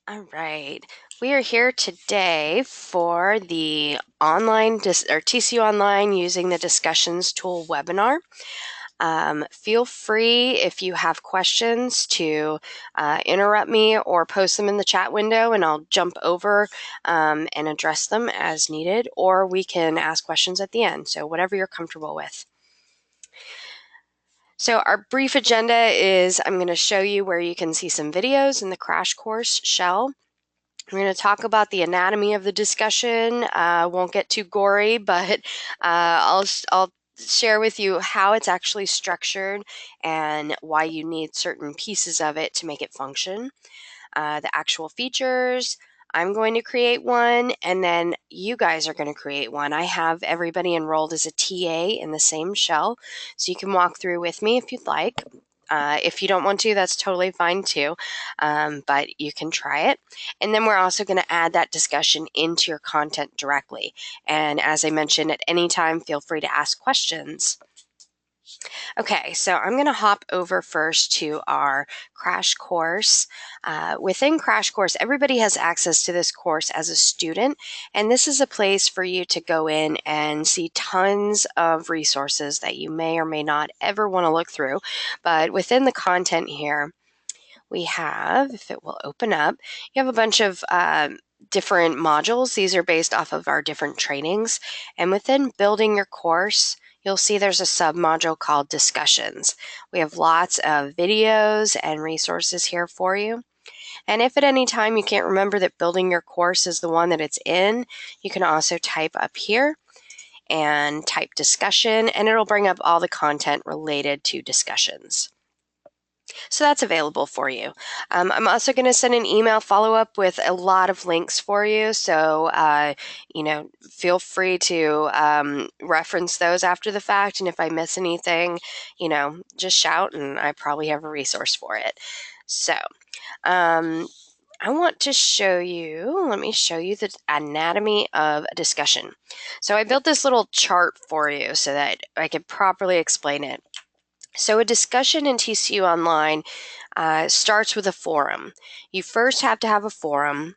All right. We are here today for the TCU Online Using the Discussions Tool webinar. Feel free, if you have questions, to interrupt me or post them in the chat window, and I'll jump over and address them as needed, or we can ask questions at the end, so whatever you're comfortable with. So our brief agenda is I'm going to show you where you can see some videos in the crash course shell. We're going to talk about the anatomy of the discussion. Won't get too gory, but I'll share with you how it's actually structured and why you need certain pieces of it to make it function. The actual features, I'm going to create one, and then you guys are going to create one. I have everybody enrolled as a TA in the same shell, so you can walk through with me if you'd like. If you don't want to, that's totally fine too, but you can try it. And then we're also going to add that discussion into your content directly. And as I mentioned, at any time, feel free to ask questions. Okay, so I'm going to hop over first to our crash course. Within crash course, everybody has access to this course as a student, and this is a place for you to go in and see tons of resources that you may or may not ever want to look through. But within the content here, we have, if it will open up, you have a bunch of different modules. These are based off of our different trainings. And within building your course, you'll see there's a sub-module called Discussions. We have lots of videos and resources here for you. And if at any time you can't remember that building your course is the one that it's in, you can also type up here and type discussion, and it'll bring up all the content related to discussions. So that's available for you. I'm also going to send an email follow-up with a lot of links for you. So, feel free to reference those after the fact. And if I miss anything, just shout and I probably have a resource for it. So, I want to show you, let me show you the anatomy of a discussion. So I built this little chart for you so that I could properly explain it. So a discussion in TCU Online starts with a forum. You first have to have a forum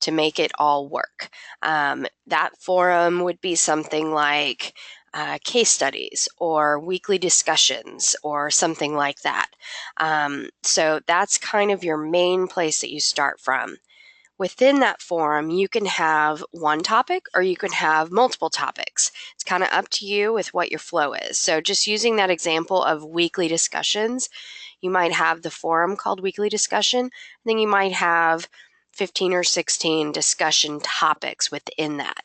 to make it all work. That forum would be something like case studies or weekly discussions or something like that. So that's kind of your main place that you start from. Within that forum, you can have one topic or you can have multiple topics. It's kind of up to you with what your flow is. So just using that example of weekly discussions, you might have the forum called weekly discussion, and then you might have 15 or 16 discussion topics within that.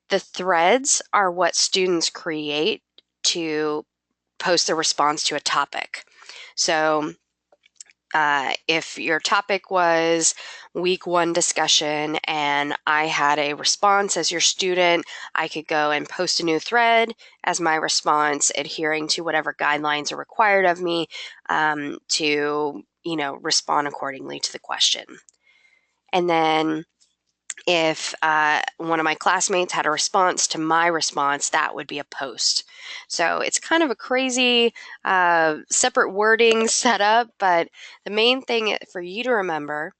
The threads are what students create to post their response to a topic. So if your topic was week 1 discussion and I had a response as your student, I could go and post a new thread as my response, adhering to whatever guidelines are required of me to, respond accordingly to the question. And then if one of my classmates had a response to my response, that would be a post. So it's kind of a crazy separate wording setup, but the main thing for you to remember,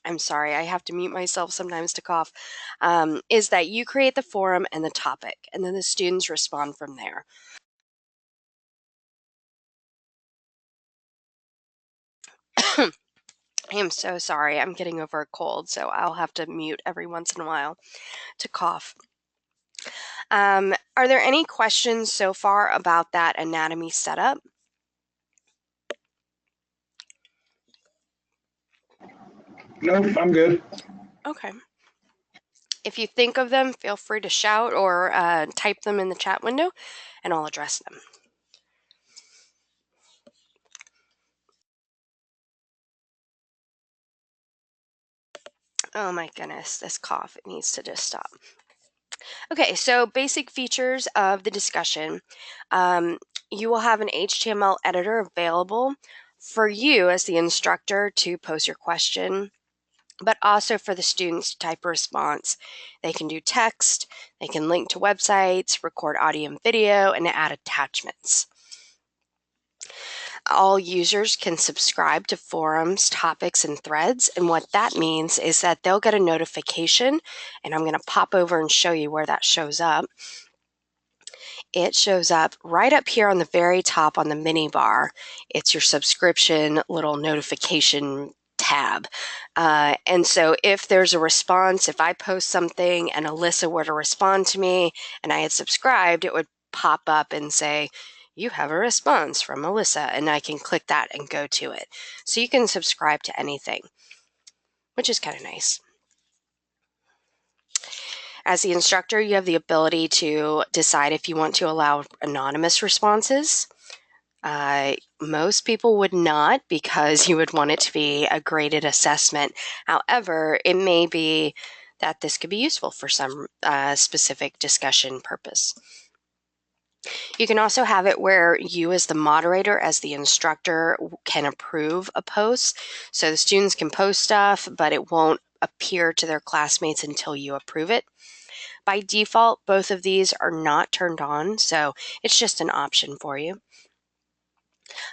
I'm sorry, I have to mute myself sometimes to cough, is that you create the forum and the topic, and then the students respond from there. I am so sorry. I'm getting over a cold, so I'll have to mute every once in a while to cough. Are there any questions so far about that anatomy setup? Nope, I'm good. Okay. If you think of them, feel free to shout or type them in the chat window, and I'll address them. Oh my goodness, this cough, it needs to just stop. Okay, so basic features of the discussion. You will have an HTML editor available for you as the instructor to post your question, but also for the students to type a response. They can do text, they can link to websites, record audio and video, and add attachments. all users can subscribe to forums, topics, and threads. And what that means is that they'll get a notification, and I'm going to pop over and show you where that shows up. It shows up right up here on the very top on the mini bar. It's your subscription little notification tab. And so if there's a response, if I post something and Alyssa were to respond to me and I had subscribed, it would pop up and say, you have a response from Alyssa, and I can click that and go to it. So you can subscribe to anything, which is kind of nice. As the instructor, you have the ability to decide if you want to allow anonymous responses. Most people would not, because you would want it to be a graded assessment. However, it may be that this could be useful for some specific discussion purpose. You can also have it where you as the moderator, as the instructor, can approve a post. So the students can post stuff, but it won't appear to their classmates until you approve it. By default, both of these are not turned on, so it's just an option for you.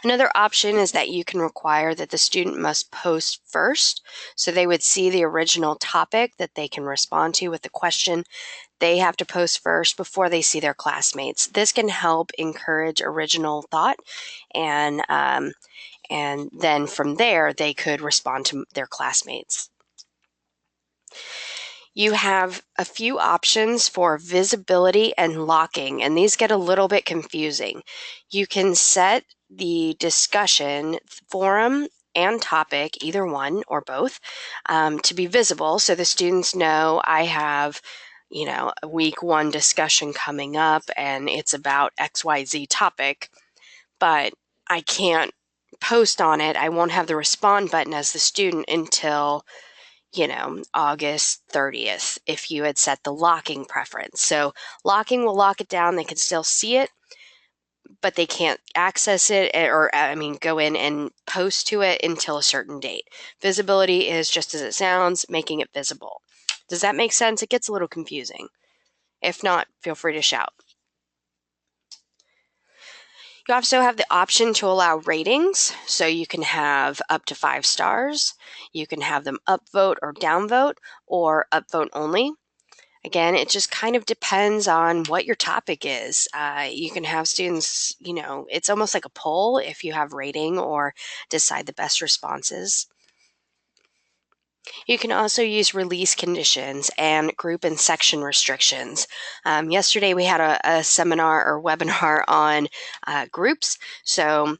Another option is that you can require that the student must post first, so they would see the original topic that they can respond to with the question. They have to post first before they see their classmates. This can help encourage original thought, and then from there they could respond to their classmates. You have a few options for visibility and locking, and these get a little bit confusing. You can set the discussion forum and topic, either one or both, to be visible so the students know I have a week 1 discussion coming up and it's about XYZ topic, but I can't post on it. I won't have the respond button as the student until August 30th if you had set the locking preference. So locking will lock it down. They can still see it, but they can't access it go in and post to it until a certain date. Visibility is just as it sounds, making it visible. Does that make sense? It gets a little confusing. If not, feel free to shout. You also have the option to allow ratings, so you can have up to 5 stars. You can have them upvote or downvote, or upvote only. Again, it just kind of depends on what your topic is. You can have students, it's almost like a poll if you have rating or decide the best responses. You can also use release conditions and group and section restrictions. Yesterday we had a seminar or webinar on groups. So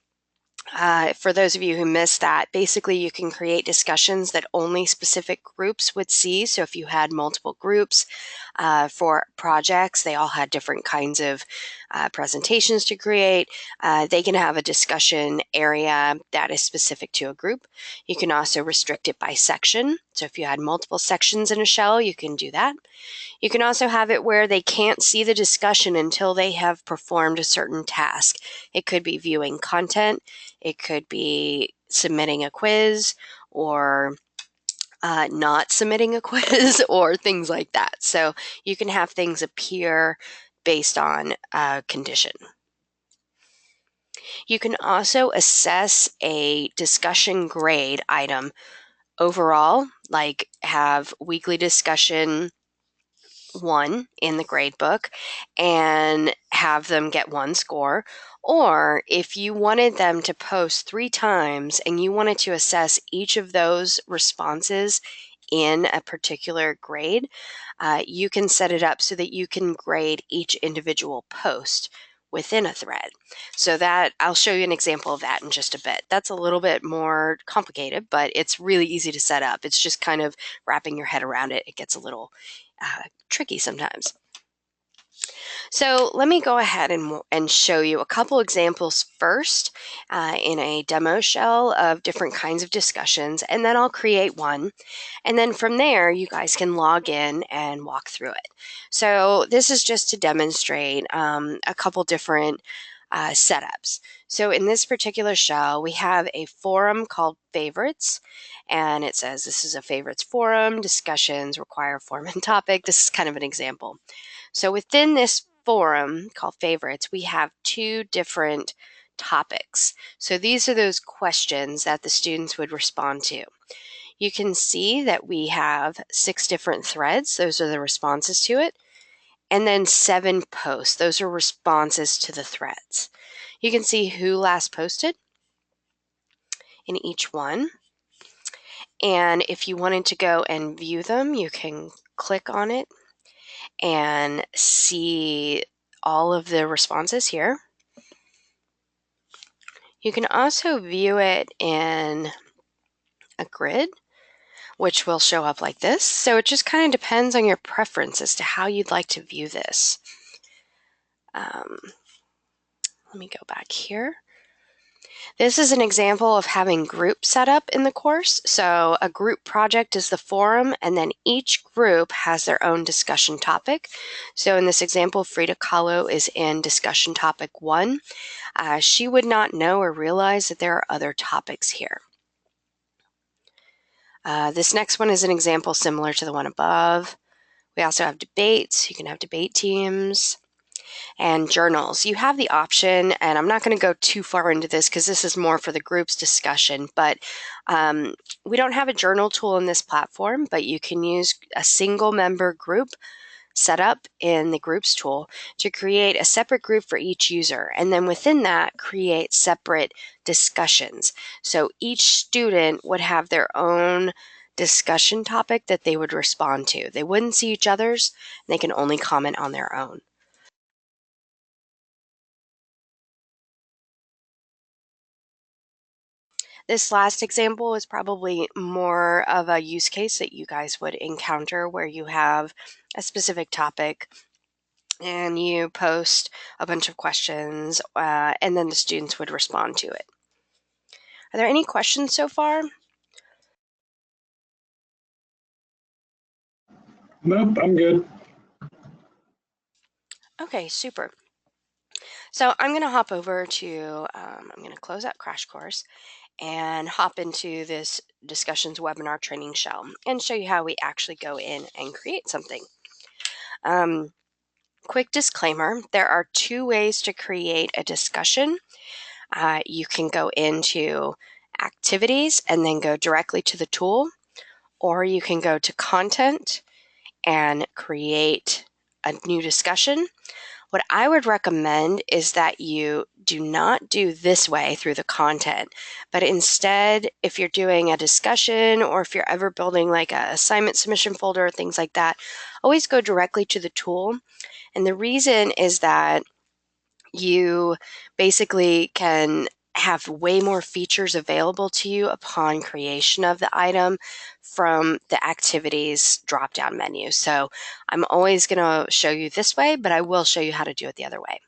for those of you who missed that, basically you can create discussions that only specific groups would see. So if you had multiple groups for projects, they all had different kinds of presentations to create. They can have a discussion area that is specific to a group. You can also restrict it by section. So if you had multiple sections in a shell, you can do that. You can also have it where they can't see the discussion until they have performed a certain task. It could be viewing content, it could be submitting a quiz, or not submitting a quiz, or things like that. So you can have things appear based on a condition. You can also assess a discussion grade item overall, like have weekly discussion 1 in the grade book and have them get 1 score. Or if you wanted them to post 3 times and you wanted to assess each of those responses in a particular grade, you can set it up so that you can grade each individual post within a thread. So that I'll show you an example of that in just a bit. That's a little bit more complicated, but it's really easy to set up. It's just kind of wrapping your head around it. It gets a little tricky sometimes. So let me go ahead and show you a couple examples first in a demo shell of different kinds of discussions, and then I'll create one. And then from there, you guys can log in and walk through it. So this is just to demonstrate a couple different setups. So in this particular shell, we have a forum called favorites, and it says this is a favorites forum, discussions require form and topic. This is kind of an example. So within this forum called favorites, we have 2 different topics. So these are those questions that the students would respond to. You can see that we have 6 different threads. Those are the responses to it. And then 7 posts. Those are responses to the threads. You can see who last posted in each one. And if you wanted to go and view them, you can click on it and see all of the responses here. You can also view it in a grid, which will show up like this. So it just kind of depends on your preference as to how you'd like to view this. Let me go back here. This is an example of having groups set up in the course. So a group project is the forum, and then each group has their own discussion topic. So in this example, Frida Kahlo is in discussion topic 1. She would not know or realize that there are other topics here. This next one is an example similar to the one above. We also have debates. You can have debate teams. And journals. You have the option, and I'm not going to go too far into this because this is more for the group's discussion, but we don't have a journal tool in this platform, but you can use a single member group set up in the groups tool to create a separate group for each user. And then within that, create separate discussions. So each student would have their own discussion topic that they would respond to. They wouldn't see each other's, and they can only comment on their own. This last example is probably more of a use case that you guys would encounter where you have a specific topic and you post a bunch of questions and then the students would respond to it. Are there any questions so far? Nope, I'm good. Okay, super. So I'm going to hop over to, I'm going to close out Crash Course and hop into this discussions webinar training shell and show you how we actually go in and create something. Quick disclaimer, there are 2 ways to create a discussion. You can go into activities and then go directly to the tool, or you can go to content and create a new discussion. What I would recommend is that you do not do this way through the content, but instead, if you're doing a discussion or if you're ever building like a assignment submission folder, things like that, always go directly to the tool. And the reason is that you basically can have way more features available to you upon creation of the item from the activities drop-down menu. So I'm always going to show you this way, but I will show you how to do it the other way.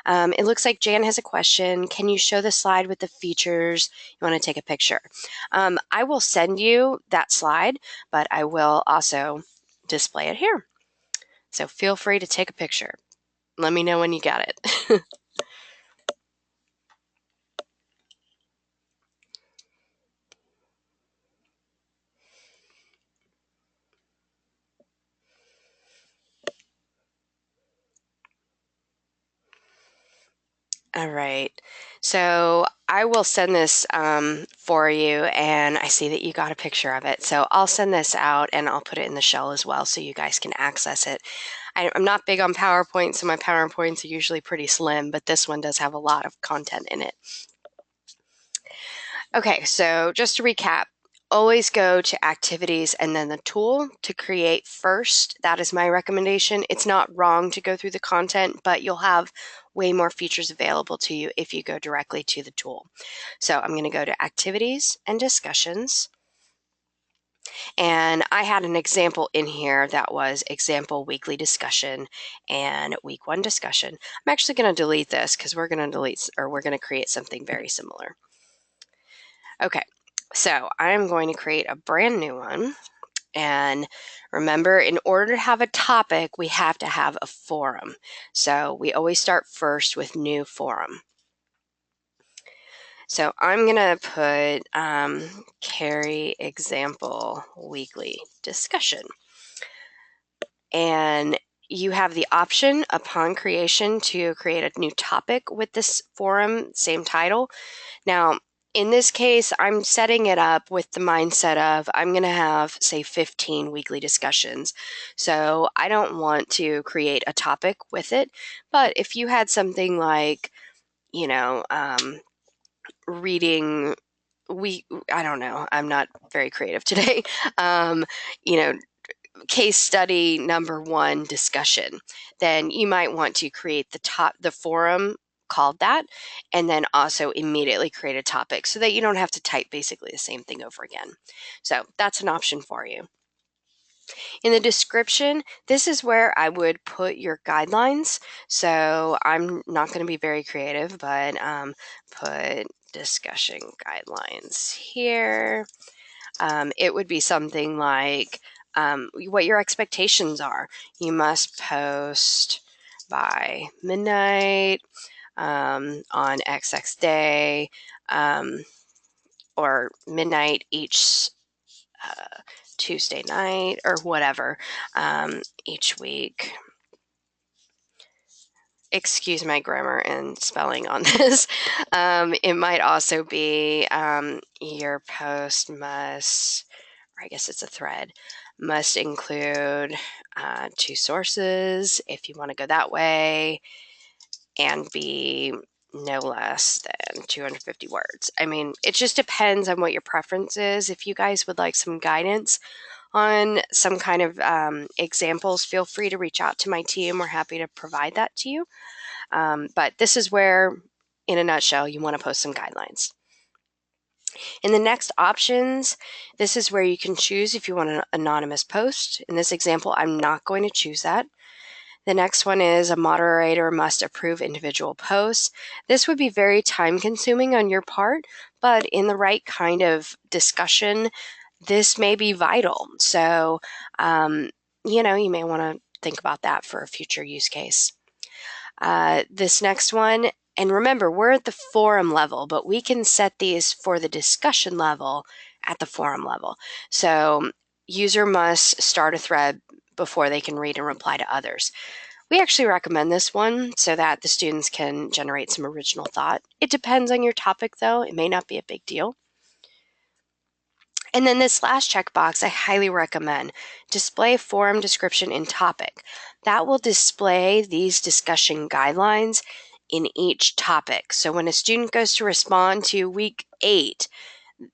It looks like Jan has a question. Can you show the slide with the features? You want to take a picture. I will send you that slide, but I will also display it here. So feel free to take a picture. Let me know when you got it. All right. So I will send this for you, and I see that you got a picture of it. So I'll send this out, and I'll put it in the shell as well so you guys can access it. I'm not big on PowerPoint, so my PowerPoints are usually pretty slim, but this one does have a lot of content in it. Okay, so just to recap, always go to activities and then the tool to create first. That is my recommendation. It's not wrong to go through the content, but you'll have way more features available to you if you go directly to the tool. So I'm going to go to activities and discussions. And I had an example in here that was example weekly discussion and week 1 discussion. I'm actually going to delete this because we're going to create something very similar. Okay, so I'm going to create a brand new one. And remember, in order to have a topic, we have to have a forum. So we always start first with new forum. So I'm going to put carry example weekly discussion. And you have the option upon creation to create a new topic with this forum, same title. Now, in this case, I'm setting it up with the mindset of I'm going to have, say, 15 weekly discussions. So I don't want to create a topic with it. But if you had something like, you know, reading, I don't know, I'm not very creative today. You know, case study number 1 discussion, then you might want to create the forum called that, and then also immediately create a topic so that you don't have to type basically the same thing over again. So that's an option for you. In the description, this is where I would put your guidelines. So I'm not going to be very creative, but put discussion guidelines here. It would be something like what your expectations are. You must post by midnight on XX day, or midnight each Tuesday night, or whatever, each week. Excuse my grammar and spelling on this. It might also be your post must, or I guess it's a thread, must include 2 sources if you want to go that way, and be no less than 250 words. I mean, it just depends on what your preference is. If you guys would like some guidance on some kind of examples, feel free to reach out to my team. We're happy to provide that to you. But this is where, in a nutshell, you want to post some guidelines. In the next options, this is where you can choose if you want an anonymous post. In this example, I'm not going to choose that. The next one is a moderator must approve individual posts. This would be very time consuming on your part, but in the right kind of discussion, this may be vital. So, you may want to think about that for a future use case. This next one, and remember, we're at the forum level, but we can set these for the discussion level at the forum level. So user must start a thread before they can read and reply to others. We actually recommend this one so that the students can generate some original thought. It depends on your topic, though. It may not be a big deal. And then this last checkbox, I highly recommend. Display forum description in topic. That will display these discussion guidelines in each topic. So when a student goes to respond to week 8,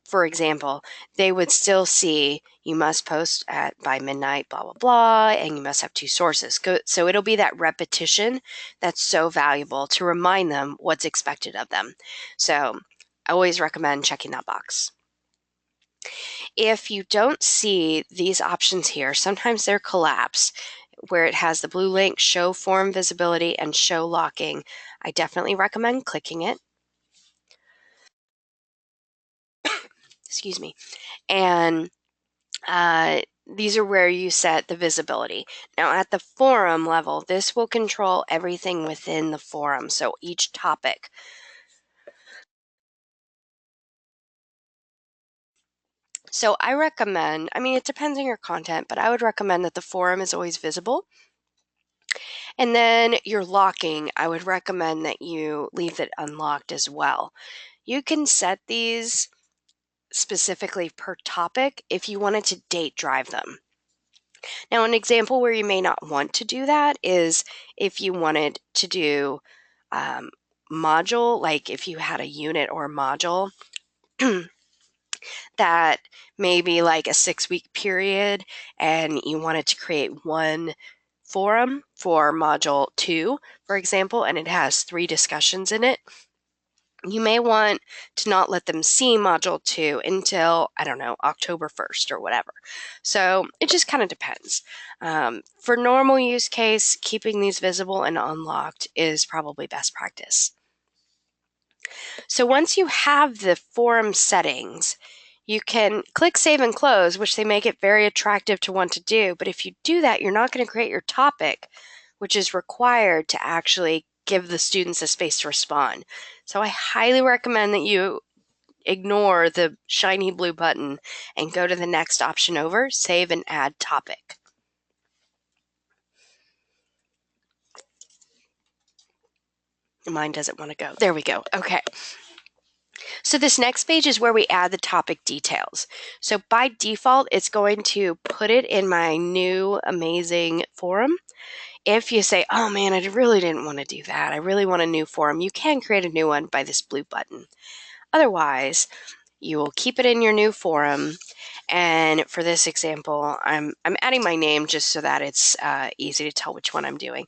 for example, they would still see you must post by midnight, blah, blah, blah, and you must have 2 sources. So it'll be that repetition that's so valuable to remind them what's expected of them. So I always recommend checking that box. If you don't see these options here, sometimes they're collapsed, where it has the blue link, show form visibility, and show locking. I definitely recommend clicking it. Excuse me. And these are where you set the visibility. Now, at the forum level, this will control everything within the forum, so each topic. So I recommend, it depends on your content, but I would recommend that the forum is always visible. And then your locking, I would recommend that you leave it unlocked as well. You can set these specifically per topic if you wanted to date drive them. Now, an example where you may not want to do that is if you wanted to do module, like if you had a unit or a module that maybe like a 6-week period and you wanted to create one forum for module 2, for example, and it has 3 discussions in it. You may want to not let them see module 2 until, I don't know, October 1st or whatever. So it just kind of depends. For normal use case, keeping these visible and unlocked is probably best practice. So once you have the forum settings, you can click Save and Close, which they make it very attractive to want to do. But if you do that, you're not going to create your topic, which is required to actually give the students a space to respond. So I highly recommend that you ignore the shiny blue button and go to the next option over, Save and Add Topic. Mine doesn't want to go. There we go. Okay. So this next page is where we add the topic details. So by default, it's going to put it in my new amazing forum. If you say, oh man, I really didn't want to do that, I really want a new forum, you can create a new one by this blue button. Otherwise, you will keep it in your new forum. And for this example, I'm adding my name just so that it's easy to tell which one I'm doing.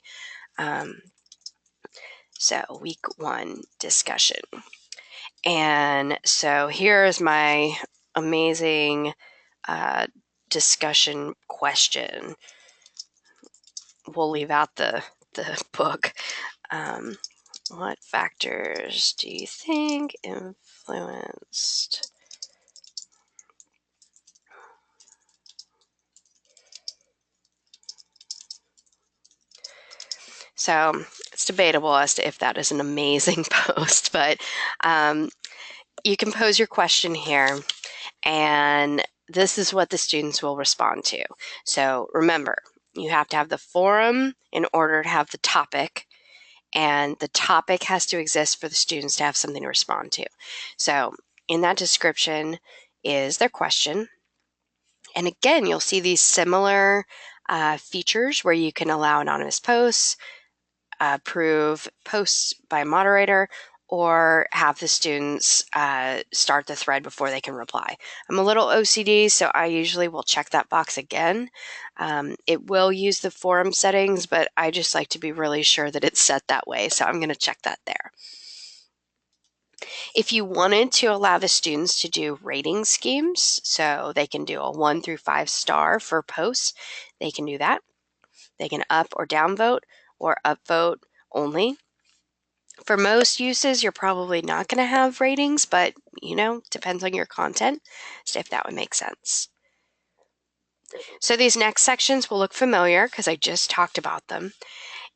So week 1 discussion. And so here's my amazing discussion question. We'll leave out the book. What factors do you think influenced So it's debatable as to if that is an amazing post, but you can pose your question here, and this is what the students will respond to. So remember, you have to have the forum in order to have the topic, and the topic has to exist for the students to have something to respond to. So in that description is their question. And again, you'll see these similar features where you can allow anonymous posts, approve posts by a moderator, or have the students start the thread before they can reply. I'm a little OCD, so I usually will check that box again. It will use the forum settings, but I just like to be really sure that it's set that way, so I'm going to check that there. If you wanted to allow the students to do rating schemes, so they can do a 1 through 5 star for posts, they can do that. They can up or down vote, or upvote only. For most uses, you're probably not going to have ratings, but, depends on your content, so if that would make sense. So these next sections will look familiar because I just talked about them.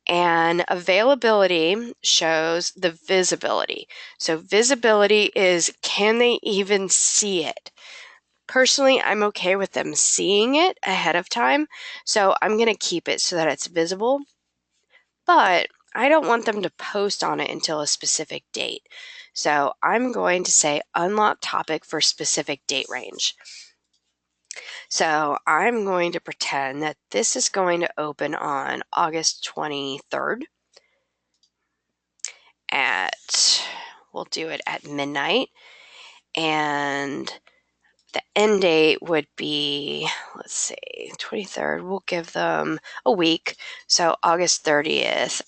And availability shows the visibility. So visibility is, can they even see it? Personally, I'm okay with them seeing it ahead of time, so I'm going to keep it so that it's visible. But I don't want them to post on it until a specific date. So I'm going to say unlock topic for specific date range. So I'm going to pretend that this is going to open on August 23rd we'll do it at midnight. And the end date would be, let's see, 23rd. We'll give them a week. So August 30th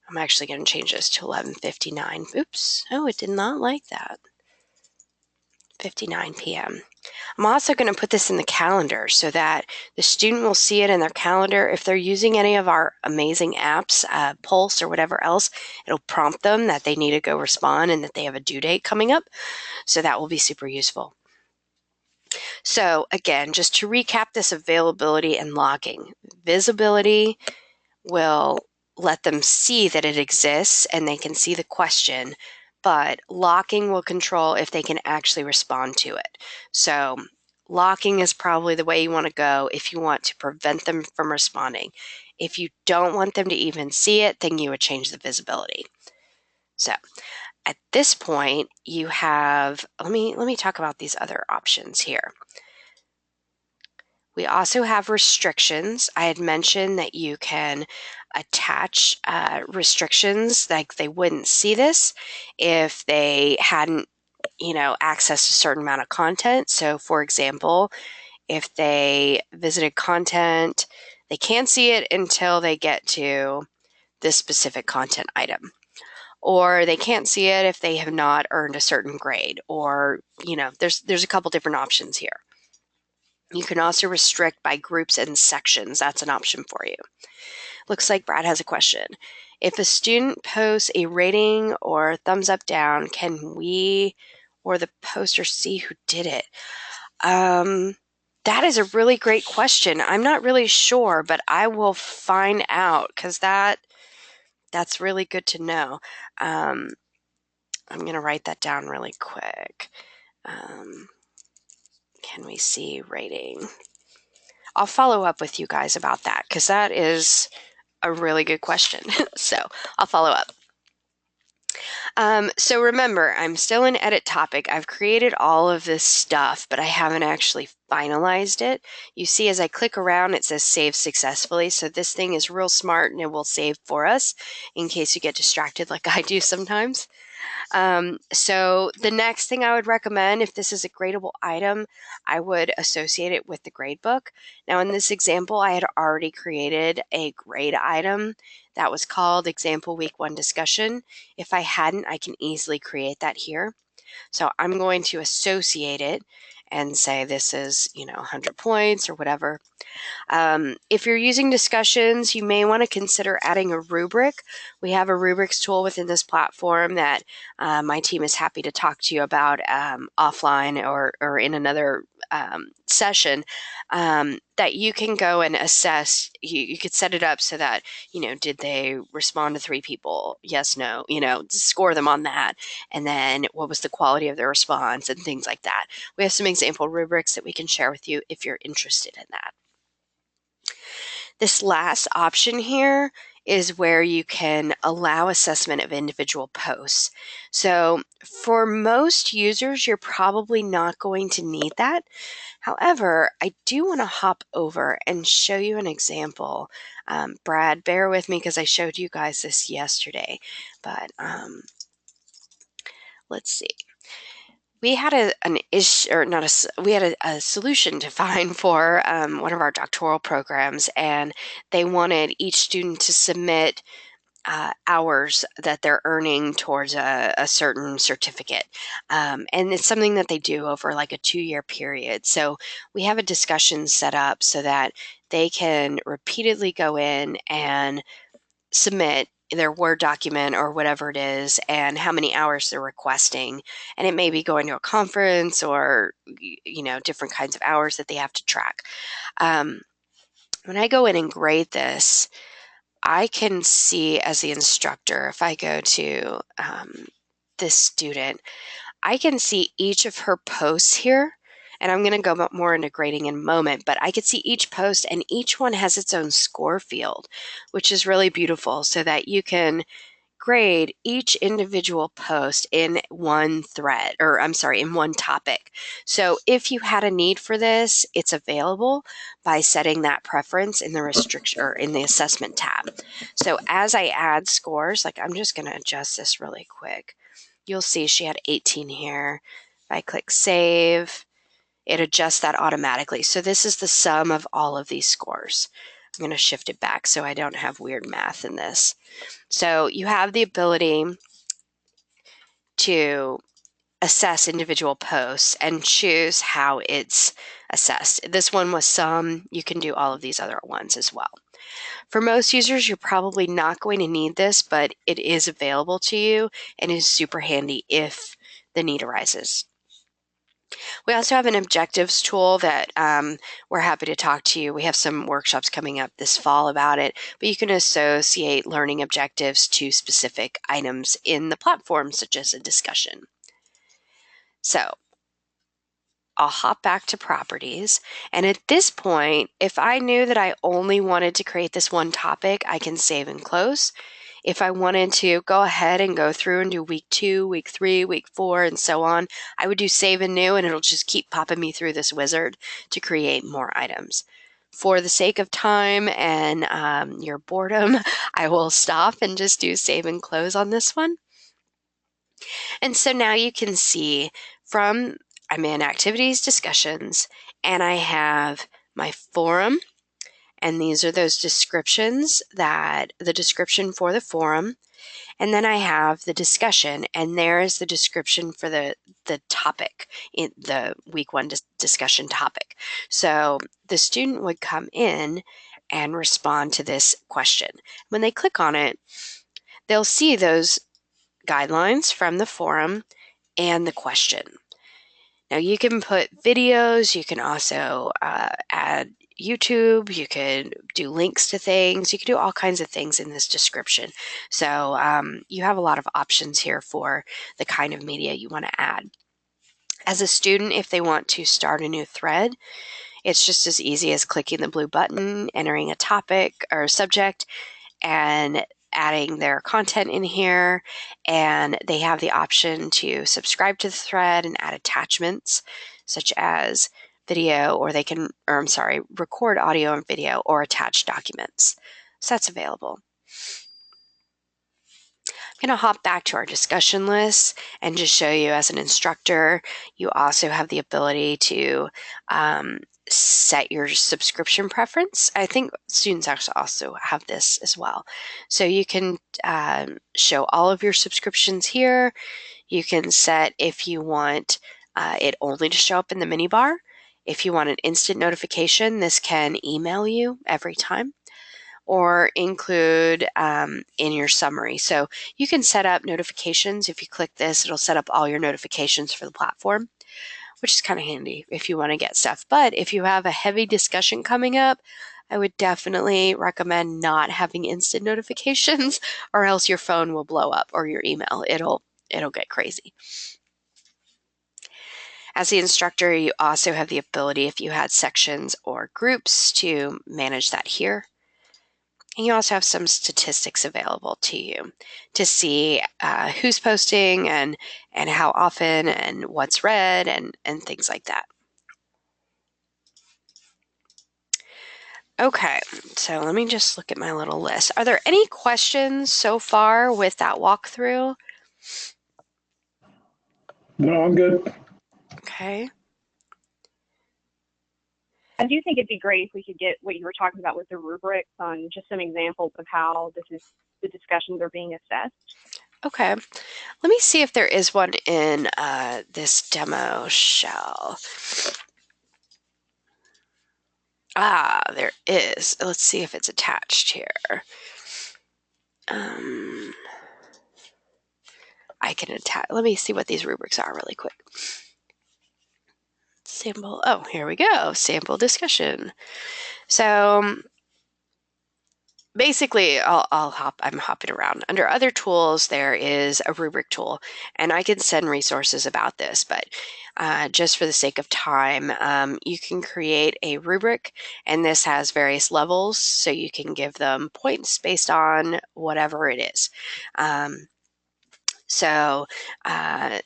I'm actually going to change this to 11:59. Oops. Oh, it did not like that. 59 p.m. I'm also going to put this in the calendar so that the student will see it in their calendar. If they're using any of our amazing apps, Pulse or whatever else, it'll prompt them that they need to go respond and that they have a due date coming up. So that will be super useful. So again, just to recap this availability and logging. Visibility will let them see that it exists and they can see the question, but locking will control if they can actually respond to it. So locking is probably the way you want to go if you want to prevent them from responding. If you don't want them to even see it, then you would change the visibility. So at this point, you have, let me talk about these other options here. We also have restrictions. I had mentioned that you can attach restrictions, like they wouldn't see this if they hadn't, accessed a certain amount of content. So for example, if they visited content, they can't see it until they get to this specific content item. Or they can't see it if they have not earned a certain grade, or, there's a couple different options here. You can also restrict by groups and sections. That's an option for you. Looks like Brad has a question. If a student posts a rating or thumbs up down, can we or the poster see who did it? That is a really great question. I'm not really sure, but I will find out because that's really good to know. I'm going to write that down really quick. Can we see rating? I'll follow up with you guys about that because that is a really good question. So I'll follow up. So remember, I'm still in edit topic. I've created all of this stuff, but I haven't actually finalized it. You see, as I click around, it says save successfully. So this thing is real smart and it will save for us in case you get distracted like I do sometimes. So the next thing I would recommend, if this is a gradable item, I would associate it with the grade book. Now in this example, I had already created a grade item that was called Example Week 1 Discussion. If I hadn't, I can easily create that here. So I'm going to associate it and say this is, 100 points or whatever. If you're using discussions, you may want to consider adding a rubric. We have a rubrics tool within this platform that my team is happy to talk to you about offline or in another session that you can go and assess. You could set it up so that, did they respond to 3 people? Yes, no, score them on that. And then what was the quality of their response and things like that. We have some example rubrics that we can share with you if you're interested in that. This last option here is where you can allow assessment of individual posts. So for most users, you're probably not going to need that. However, I do want to hop over and show you an example. Brad, bear with me because I showed you guys this yesterday, but let's see. We had an issue, or not a, we had a solution to find for one of our doctoral programs, and they wanted each student to submit hours that they're earning towards a certain certificate. And it's something that they do over like a 2-year period. So we have a discussion set up so that they can repeatedly go in and submit their Word document or whatever it is and how many hours they're requesting. And it may be going to a conference or, different kinds of hours that they have to track. When I go in and grade this, I can see as the instructor, if I go to this student, I can see each of her posts here. And I'm going to go more into grading in a moment, but I could see each post and each one has its own score field, which is really beautiful so that you can grade each individual post in one thread, or I'm sorry, in one topic. So if you had a need for this, it's available by setting that preference in the restriction or in the assessment tab. So as I add scores, like I'm just going to adjust this really quick. You'll see she had 18 here. If I click save, it adjusts that automatically. So this is the sum of all of these scores. I'm going to shift it back so I don't have weird math in this. So you have the ability to assess individual posts and choose how it's assessed. This one was sum. You can do all of these other ones as well. For most users, you're probably not going to need this, but it is available to you and is super handy if the need arises. We also have an objectives tool that we're happy to talk to you. We have some workshops coming up this fall about it, but you can associate learning objectives to specific items in the platform, such as a discussion. So I'll hop back to properties. And at this point, if I knew that I only wanted to create this one topic, I can save and close. If I wanted to go ahead and go through and do week 2, week 3, week 4, and so on, I would do save and new, and it'll just keep popping me through this wizard to create more items. For the sake of time and your boredom, I will stop and just do save and close on this one. And so now you can see I'm in activities, discussions, and I have my forum. And these are those descriptions the description for the forum. And then I have the discussion, and there is the description for the topic, in the week 1 discussion topic. So the student would come in and respond to this question. When they click on it, they'll see those guidelines from the forum and the question. Now you can put videos, you can also add YouTube, you can do links to things, you can do all kinds of things in this description. So you have a lot of options here for the kind of media you want to add. As a student, if they want to start a new thread, it's just as easy as clicking the blue button, entering a topic or a subject, and adding their content in here, and they have the option to subscribe to the thread and add attachments such as video, or they can, or I'm sorry, record audio and video or attach documents. So that's available. I'm going to hop back to our discussion list and just show you as an instructor, you also have the ability to set your subscription preference. I think students actually also have this as well. So you can show all of your subscriptions here. You can set if you want it only to show up in the mini bar. If you want an instant notification, this can email you every time, or include in your summary. So you can set up notifications. If you click this, it'll set up all your notifications for the platform, which is kind of handy if you want to get stuff. But if you have a heavy discussion coming up, I would definitely recommend not having instant notifications, or else your phone will blow up, or your email. It'll get crazy. As the instructor, you also have the ability, if you had sections or groups, to manage that here. And you also have some statistics available to you to see who's posting and how often and what's read and things like that. Okay, so let me just look at my little list. Are there any questions so far with that walkthrough? No, I'm good. Okay. I do think it'd be great if we could get what you were talking about with the rubrics on just some examples of how the discussions are being assessed. Okay. Let me see if there is one in this demo shell. Ah, there is. Let's see if it's attached here. I can attach. Let me see what these rubrics are really quick. Sample. Oh, here we go. Sample discussion. So basically, I'm hopping around. Under other tools, there is a rubric tool, and I can send resources about this, but just for the sake of time, you can create a rubric, and this has various levels, so you can give them points based on whatever it is. So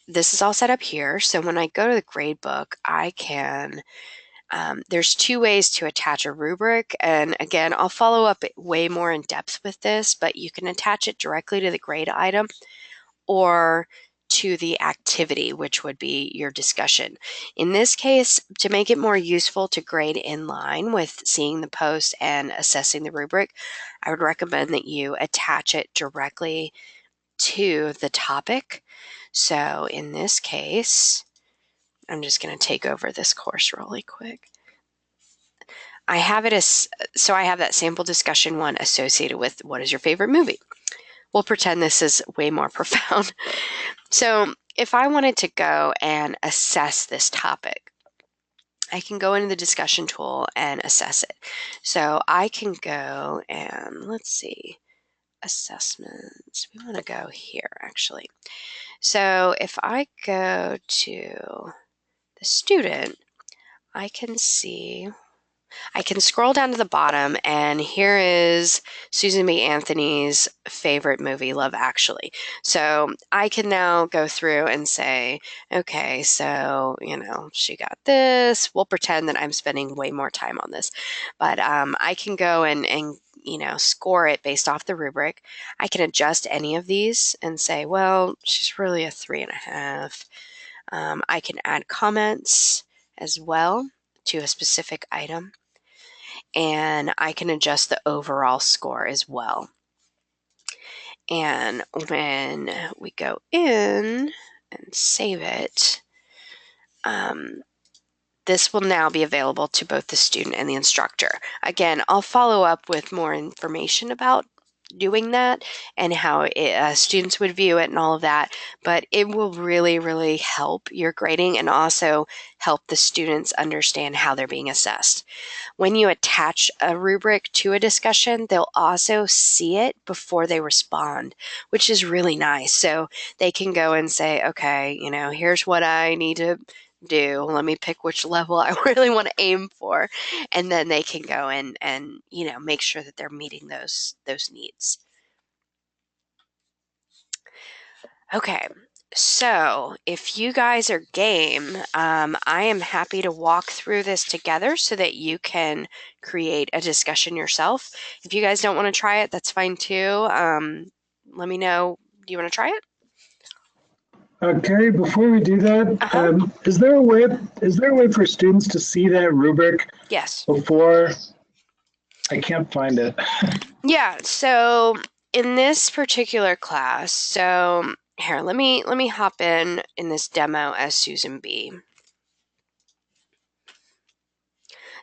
this is all set up here. So when I go to the gradebook, I can, there's two ways to attach a rubric. And again, I'll follow up way more in depth with this, but you can attach it directly to the grade item or to the activity, which would be your discussion. In this case, to make it more useful to grade in line with seeing the post and assessing the rubric, I would recommend that you attach it directly to the topic. So in this case, I'm just going to take over this course really quick. I have it as, so I have that sample discussion one associated with what is your favorite movie. We'll pretend this is way more profound. So if I wanted to go and assess this topic, I can go into the discussion tool and assess it. So I can go and let's see, assessments. We want to go here actually. So if I go to the student, I can see, I can scroll down to the bottom, and here is Susan B. Anthony's favorite movie, Love Actually. So I can now go through and say, okay, so, she got this. We'll pretend that I'm spending way more time on this. But I can go and score it based off the rubric. I can adjust any of these and say, well, she's really a 3.5. I can add comments as well to a specific item, and I can adjust the overall score as well. And when we go in and save it, this will now be available to both the student and the instructor. Again, I'll follow up with more information about doing that and how students would view it and all of that, but it will really, really help your grading and also help the students understand how they're being assessed. When you attach a rubric to a discussion, they'll also see it before they respond, which is really nice. So they can go and say, okay, here's what I need to do. Let me pick which level I really want to aim for. And then they can go in and, make sure that they're meeting those needs. Okay, so if you guys are game, I am happy to walk through this together so that you can create a discussion yourself. If you guys don't want to try it, that's fine too. Let me know. Do you want to try it? Okay, before we do that, Uh-huh. is there a way for students to see that rubric Yes. before? I can't find it. Yeah, so in this particular class, so here, let me hop in this demo as Susan B.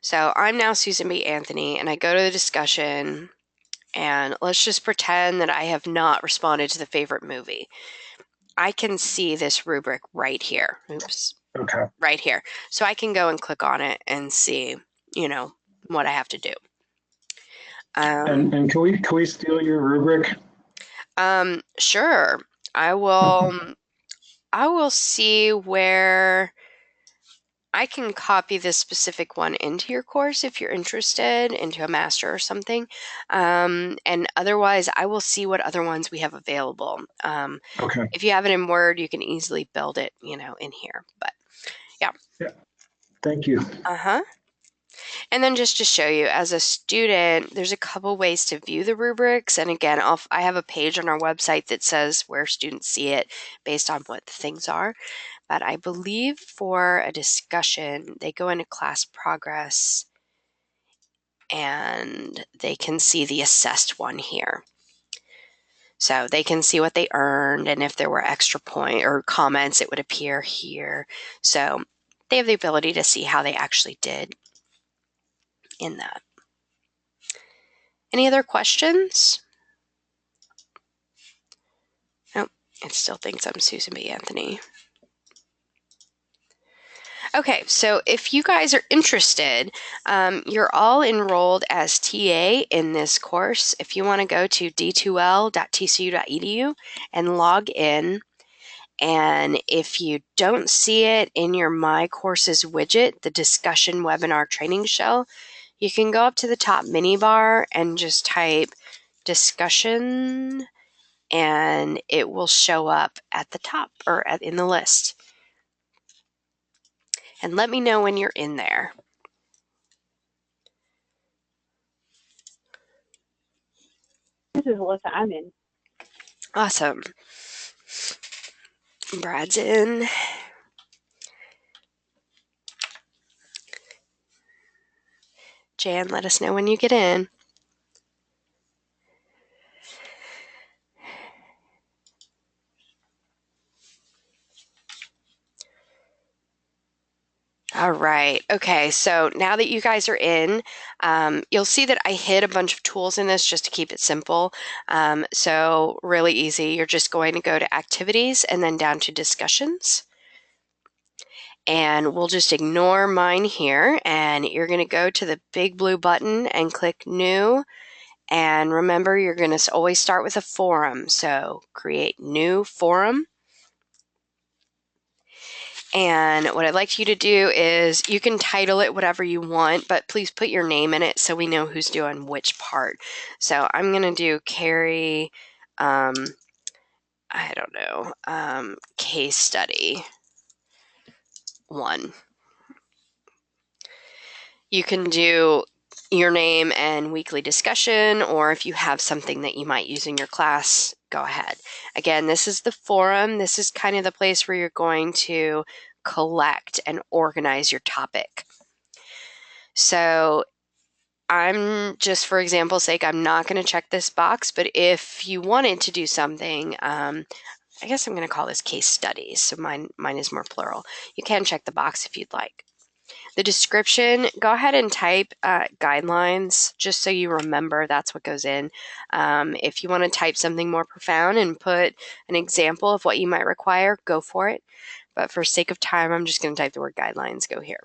So I'm now Susan B. Anthony, and I go to the discussion, and let's just pretend that I have not responded to the favorite movie. I can see this rubric right here. Oops. Okay. Right here. So I can go and click on it and see, what I have to do. And can we steal your rubric? Sure. I will see where I can copy this specific one into your course if you're interested, into a master or something. And otherwise, I will see what other ones we have available. Okay. If you have it in Word, you can easily build it, in here. But yeah. Yeah. Thank you. Uh-huh. And then just to show you, as a student, there's a couple ways to view the rubrics. And again, I have a page on our website that says where students see it based on what the things are. But I believe for a discussion, they go into class progress and they can see the assessed one here. So they can see what they earned, and if there were extra point or comments, it would appear here. So they have the ability to see how they actually did in that. Any other questions? Nope, it still thinks I'm Susan B. Anthony. Okay, so if you guys are interested, you're all enrolled as TA in this course. If you want to go to d2l.tcu.edu and log in, and if you don't see it in your My Courses widget, the discussion webinar training shell, you can go up to the top mini bar and just type discussion, and it will show up at the top or in the list. And let me know when you're in there. This is Alyssa. I'm in. Awesome. Brad's in. Jan, let us know when you get in. All right. Okay. So now that you guys are in, you'll see that I hid a bunch of tools in this just to keep it simple. So really easy. You're just going to go to activities and then down to discussions. And we'll just ignore mine here. And you're going to go to the big blue button and click new. And remember, you're going to always start with a forum. So create new forum. And what I'd like you to do is you can title it whatever you want, but please put your name in it so we know who's doing which part. So I'm going to do Carrie, I don't know, case study 1. You can do your name and weekly discussion, or if you have something that you might use in your class, go ahead. Again, this is the forum. This is kind of the place where you're going to collect and organize your topic. So I'm just, for example's sake, I'm not going to check this box, but if you wanted to do something, I guess I'm going to call this case studies. So mine is more plural. You can check the box if you'd like. The description, go ahead and type guidelines just so you remember that's what goes in. If you want to type something more profound and put an example of what you might require, go for it. But for sake of time, I'm just going to type the word guidelines, go here.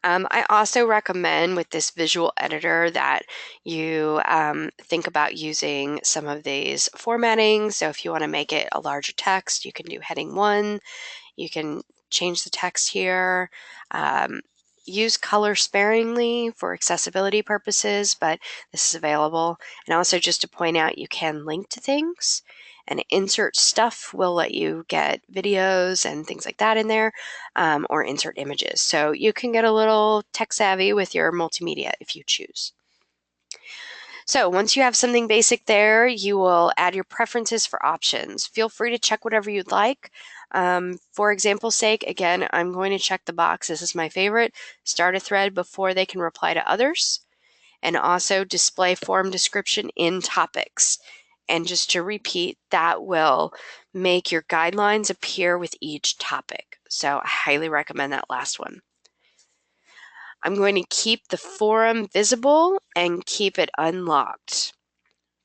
I also recommend with this visual editor that you think about using some of these formatting. So if you want to make it a larger text, you can do heading 1. You can change the text here. Use color sparingly for accessibility purposes, but this is available. And also just to point out, you can link to things, and insert stuff will let you get videos and things like that in there, or insert images. So you can get a little tech savvy with your multimedia if you choose. So once you have something basic there, you will add your preferences for options. Feel free to check whatever you'd like. For example's sake, again, I'm going to check the box. This is my favorite. Start a thread before they can reply to others. And also display forum description in topics. And just to repeat, that will make your guidelines appear with each topic. So I highly recommend that last one. I'm going to keep the forum visible and keep it unlocked.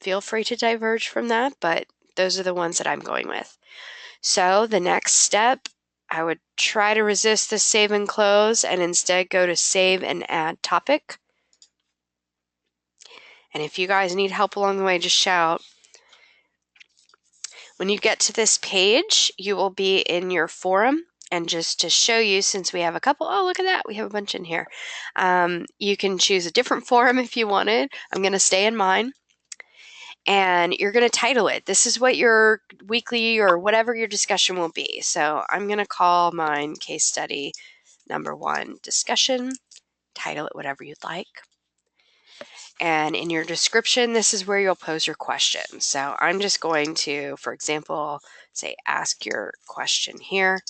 Feel free to diverge from that, but those are the ones that I'm going with. So the next step, I would try to resist the save and close and instead go to save and add topic. And if you guys need help along the way, just shout. When you get to this page, you will be in your forum. And just to show you, since we have a couple, oh, look at that, we have a bunch in here. You can choose a different forum if you wanted. I'm going to stay in mine. And you're going to title it. This is what your weekly or whatever your discussion will be. So I'm going to call mine case study number 1 discussion. Title it whatever you'd like. And in your description, this is where you'll pose your question. So I'm just going to, for example, say ask your question here.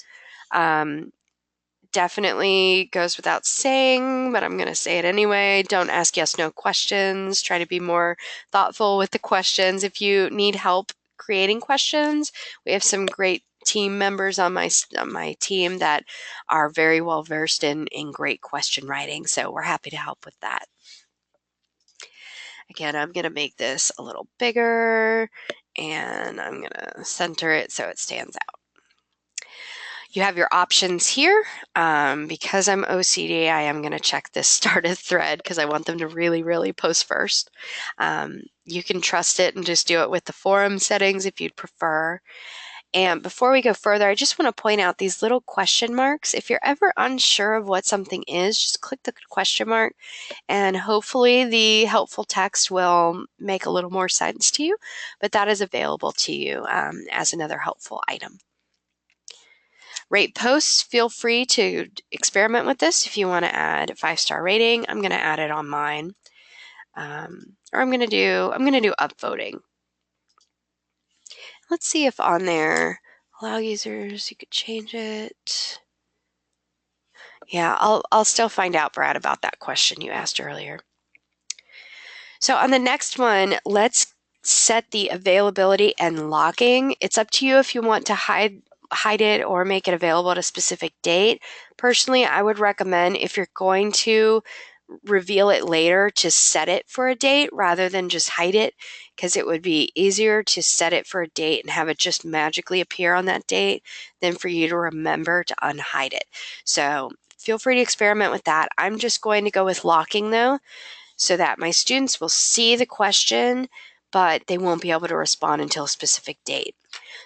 Definitely goes without saying, but I'm going to say it anyway. Don't ask yes/no questions. Try to be more thoughtful with the questions. If you need help creating questions, we have some great team members on my team that are very well versed in great question writing. So we're happy to help with that. Again, I'm going to make this a little bigger and I'm going to center it so it stands out. You have your options here. Because I'm OCD, I am going to check this started thread because I want them to really, really post first. You can trust it and just do it with the forum settings if you'd prefer. And before we go further, I just want to point out these little question marks. If you're ever unsure of what something is, just click the question mark and hopefully the helpful text will make a little more sense to you, but that is available to you as another helpful item. Rate posts, feel free to experiment with this. If you want to add a 5-star rating, I'm going to add it on mine. Or I'm going to do upvoting. Let's see if on there, allow users, you could change it. Yeah, I'll still find out, Brad, about that question you asked earlier. So on the next one, let's set the availability and locking. It's up to you if you want to hide it or make it available at a specific date. Personally, I would recommend if you're going to reveal it later to set it for a date rather than just hide it, because it would be easier to set it for a date and have it just magically appear on that date than for you to remember to unhide it. So feel free to experiment with that. I'm just going to go with locking though, so that my students will see the question, but they won't be able to respond until a specific date.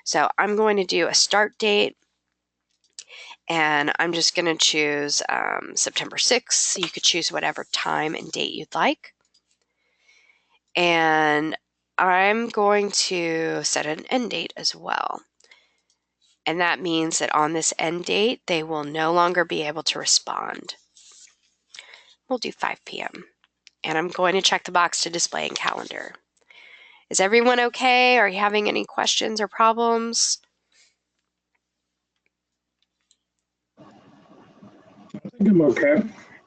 So I'm going to do a start date, and I'm just going to choose September 6th. You could choose whatever time and date you'd like. And I'm going to set an end date as well. And that means that on this end date, they will no longer be able to respond. We'll do 5 p.m. And I'm going to check the box to display in calendar. Is everyone okay? Are you having any questions or problems? I think I'm okay.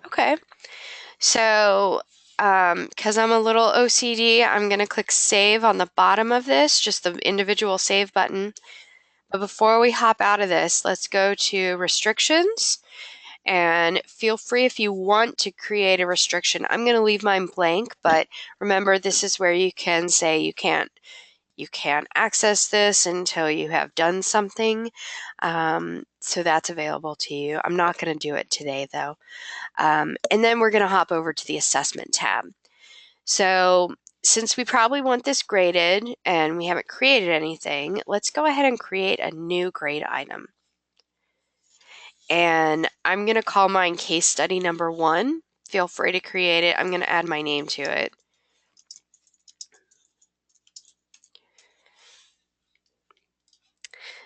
Okay. So, because I'm a little OCD, I'm going to click save on the bottom of this, just the individual save button. But before we hop out of this, let's go to restrictions. And feel free if you want to create a restriction. I'm going to leave mine blank, but remember this is where you can say you can't You can't access this until you have done something. So that's available to you. I'm not going to do it today though. And then we're going to hop over to the assessment tab. So since we probably want this graded and we haven't created anything, let's go ahead and create a new grade item. And I'm going to call mine case study number 1. Feel free to create it. I'm going to add my name to it.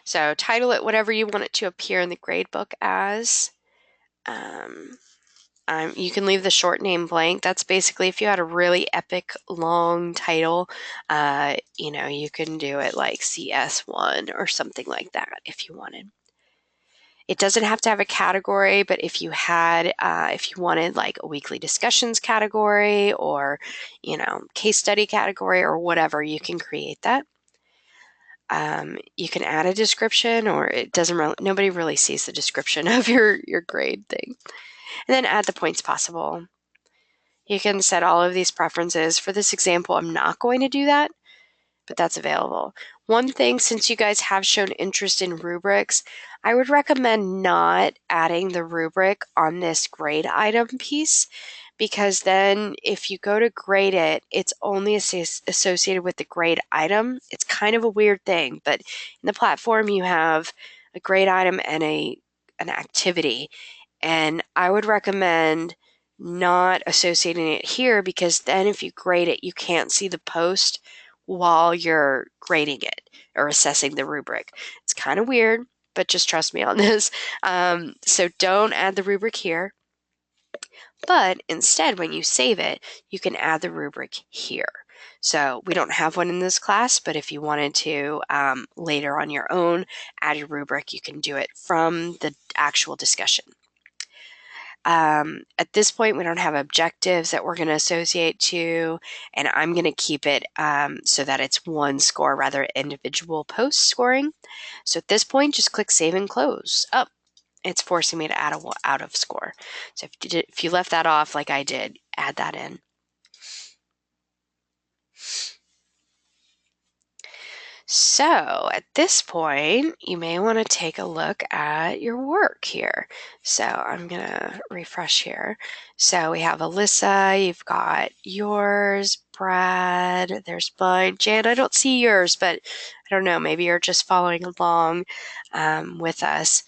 So title it whatever you want it to appear in the gradebook as. You can leave the short name blank. That's basically if you had a really epic long title, you can do it like CS1 or something like that if you wanted. It doesn't have to have a category, but if you wanted like a weekly discussions category or, case study category or whatever, you can create that. You can add a description, or nobody really sees the description of your grade thing. And then add the points possible. You can set all of these preferences. For this example, I'm not going to do that, but that's available. One thing, since you guys have shown interest in rubrics, I would recommend not adding the rubric on this grade item piece, because then if you go to grade it, it's only associated with the grade item. It's kind of a weird thing, but in the platform you have a grade item and an activity, and I would recommend not associating it here, because then if you grade it, you can't see the post while you're grading it or assessing the rubric. It's kind of weird, but just trust me on this. So don't add the rubric here. But instead, when you save it, you can add the rubric here. So we don't have one in this class, but if you wanted to later on your own add your rubric, you can do it from the actual discussion. At this point, we don't have objectives that we're going to associate to, and I'm going to keep it so that it's one score rather than individual post scoring. So at this point, just click Save and Close. Oh, it's forcing me to add a out of score. So if you left that off like I did, add that in. So at this point, you may want to take a look at your work here. So I'm going to refresh here. So we have Alyssa, you've got yours, Brad, there's mine. Jan, I don't see yours, but I don't know, maybe you're just following along with us.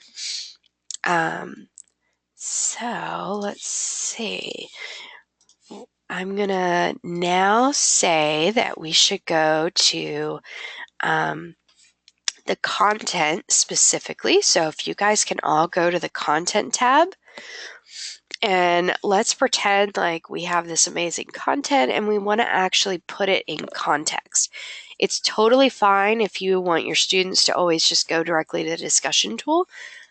So let's see. I'm going to now say that we should go to the content specifically. So if you guys can all go to the content tab, and let's pretend like we have this amazing content and we want to actually put it in context. It's totally fine if you want your students to always just go directly to the discussion tool,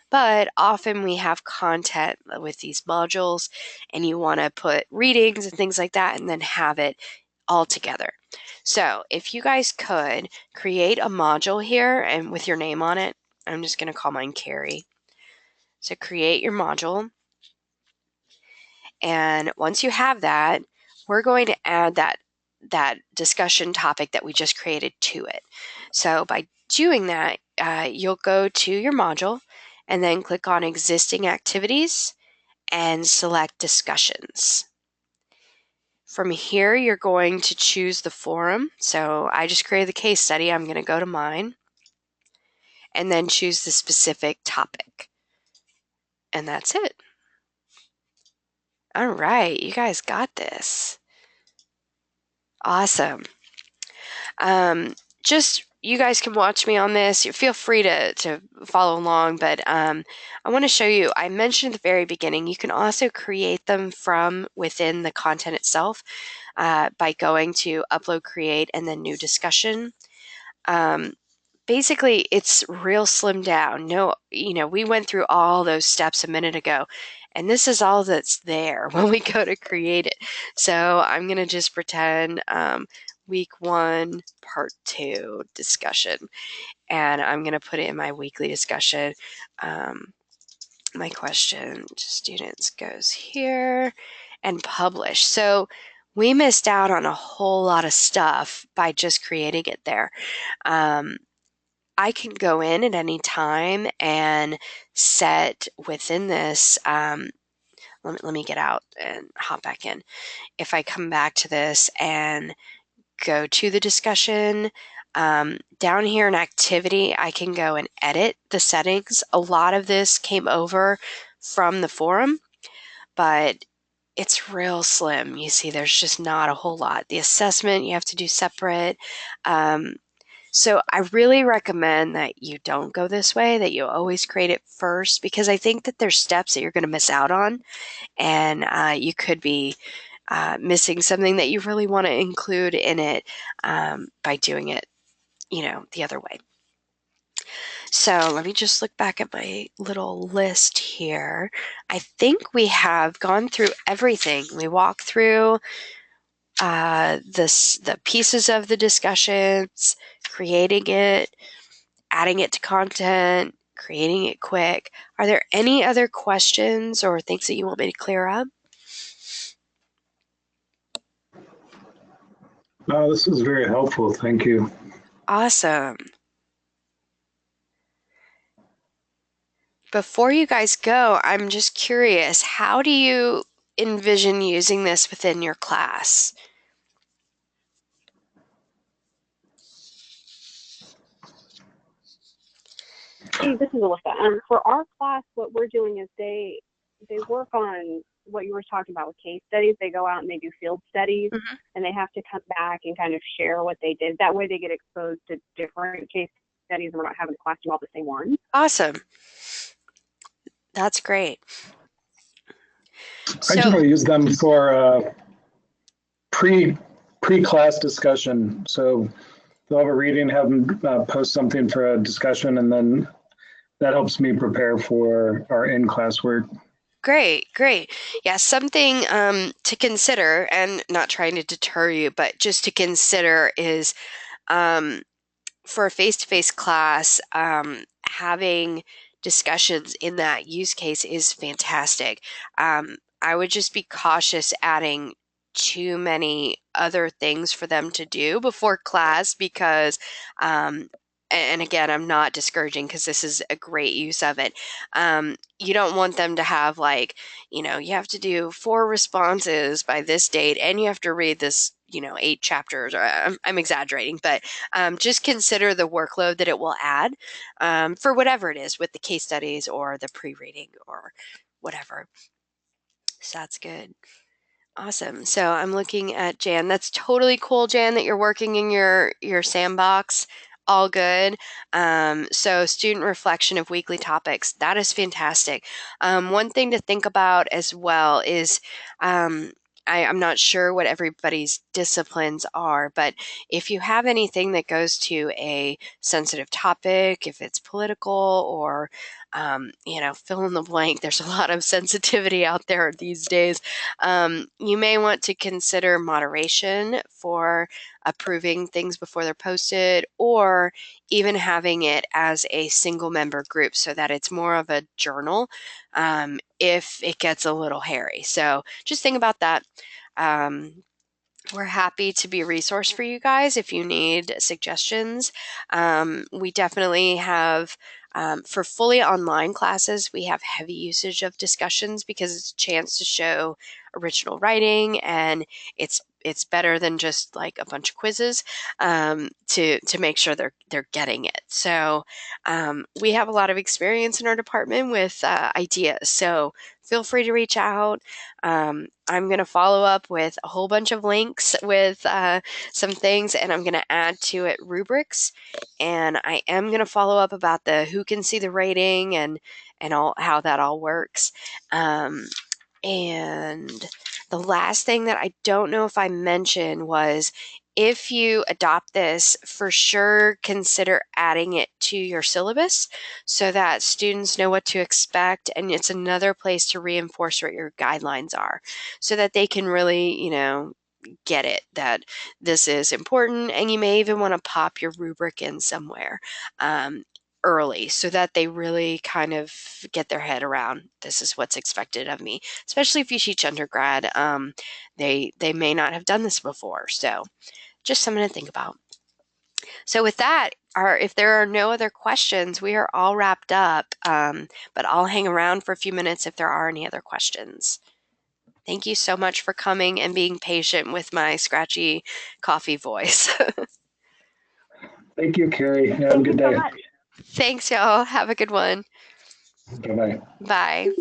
but often we have content with these modules and you want to put readings and things like that and then have it all together. So if you guys could create a module here and with your name on it, I'm just going to call mine Carrie. So create your module. And once you have that, we're going to add that discussion topic that we just created to it. So by doing that, you'll go to your module and then click on existing activities and select discussions. From here, you're going to choose the forum. So I just created the case study. I'm going to go to mine and then choose the specific topic. And that's it. All right, you guys got this. Awesome. Just you guys can watch me on this. Feel free to follow along, but I want to show you, I mentioned at the very beginning, you can also create them from within the content itself by going to Upload, Create, and then New Discussion. Basically, it's real slimmed down. We went through all those steps a minute ago, and this is all that's there when we go to create it. So I'm going to just pretend week 1, part 2 discussion, and I'm going to put it in my weekly discussion. My question to students goes here and publish. So we missed out on a whole lot of stuff by just creating it there. I can go in at any time and set within this. Let me get out and hop back in. If I come back to this and go to the discussion, down here in activity, I can go and edit the settings. A lot of this came over from the forum, but it's real slim. You see, there's just not a whole lot. The assessment you have to do separate. So I really recommend that you don't go this way, that you always create it first, because I think that there's steps that you're going to miss out on, and you could be missing something that you really want to include in it by doing it, the other way. So let me just look back at my little list here. I think we have gone through everything. We walked through the pieces of the discussions, creating it, adding it to content, creating it quick. Are there any other questions or things that you want me to clear up? This is very helpful. Thank you. Awesome. Before you guys go, I'm just curious, how do you envision using this within your class? Hey, this is Alyssa. For our class, what we're doing is they work on what you were talking about with case studies. They go out and they do field studies, and they have to come back and kind of share what they did. That way they get exposed to different case studies, and we're not having the class do all the same ones. Awesome. That's great. I generally use them for pre-class discussion. So they'll have a reading, have them post something for a discussion, and then that helps me prepare for our in-class work. Great. Yeah, something to consider, and not trying to deter you, but just to consider is for a face-to-face class, having discussions in that use case is fantastic. I would just be cautious adding too many other things for them to do before class, because and again, I'm not discouraging, because this is a great use of it. You don't want them to have you have to do 4 responses by this date, and you have to read this 8 chapters, or I'm exaggerating, but just consider the workload that it will add for whatever it is with the case studies or the pre-reading or whatever. So that's good. Awesome. So I'm looking at Jan. That's totally cool, Jan, that you're working in your sandbox. All good. So student reflection of weekly topics. That is fantastic. One thing to think about as well is I'm not sure what everybody's disciplines are, but if you have anything that goes to a sensitive topic, if it's political or fill in the blank, there's a lot of sensitivity out there these days. You may want to consider moderation for approving things before they're posted, or even having it as a single member group so that it's more of a journal if it gets a little hairy. So just think about that. We're happy to be a resource for you guys if you need suggestions. We definitely have, for fully online classes, we have heavy usage of discussions because it's a chance to show original writing, and it's better than just like a bunch of quizzes to make sure they're getting it. So we have a lot of experience in our department with ideas. So feel free to reach out. I'm going to follow up with a whole bunch of links with some things, and I'm going to add to it rubrics. And I am going to follow up about the who can see the rating and all how that all works. And the last thing that I don't know if I mentioned was, if you adopt this, for sure consider adding it to your syllabus so that students know what to expect, and it's another place to reinforce what your guidelines are so that they can really, get it, that this is important, and you may even want to pop your rubric in somewhere. early so that they really kind of get their head around this is what's expected of me, especially if you teach undergrad. They may not have done this before, so just something to think about. So with that, if there are no other questions, we are all wrapped up, but I'll hang around for a few minutes if there are any other questions. Thank you so much for coming and being patient with my scratchy coffee voice. Thank you, Carrie. Have a Thank good you so day. much. Thanks, y'all. Have a good one. Bye-bye. Bye.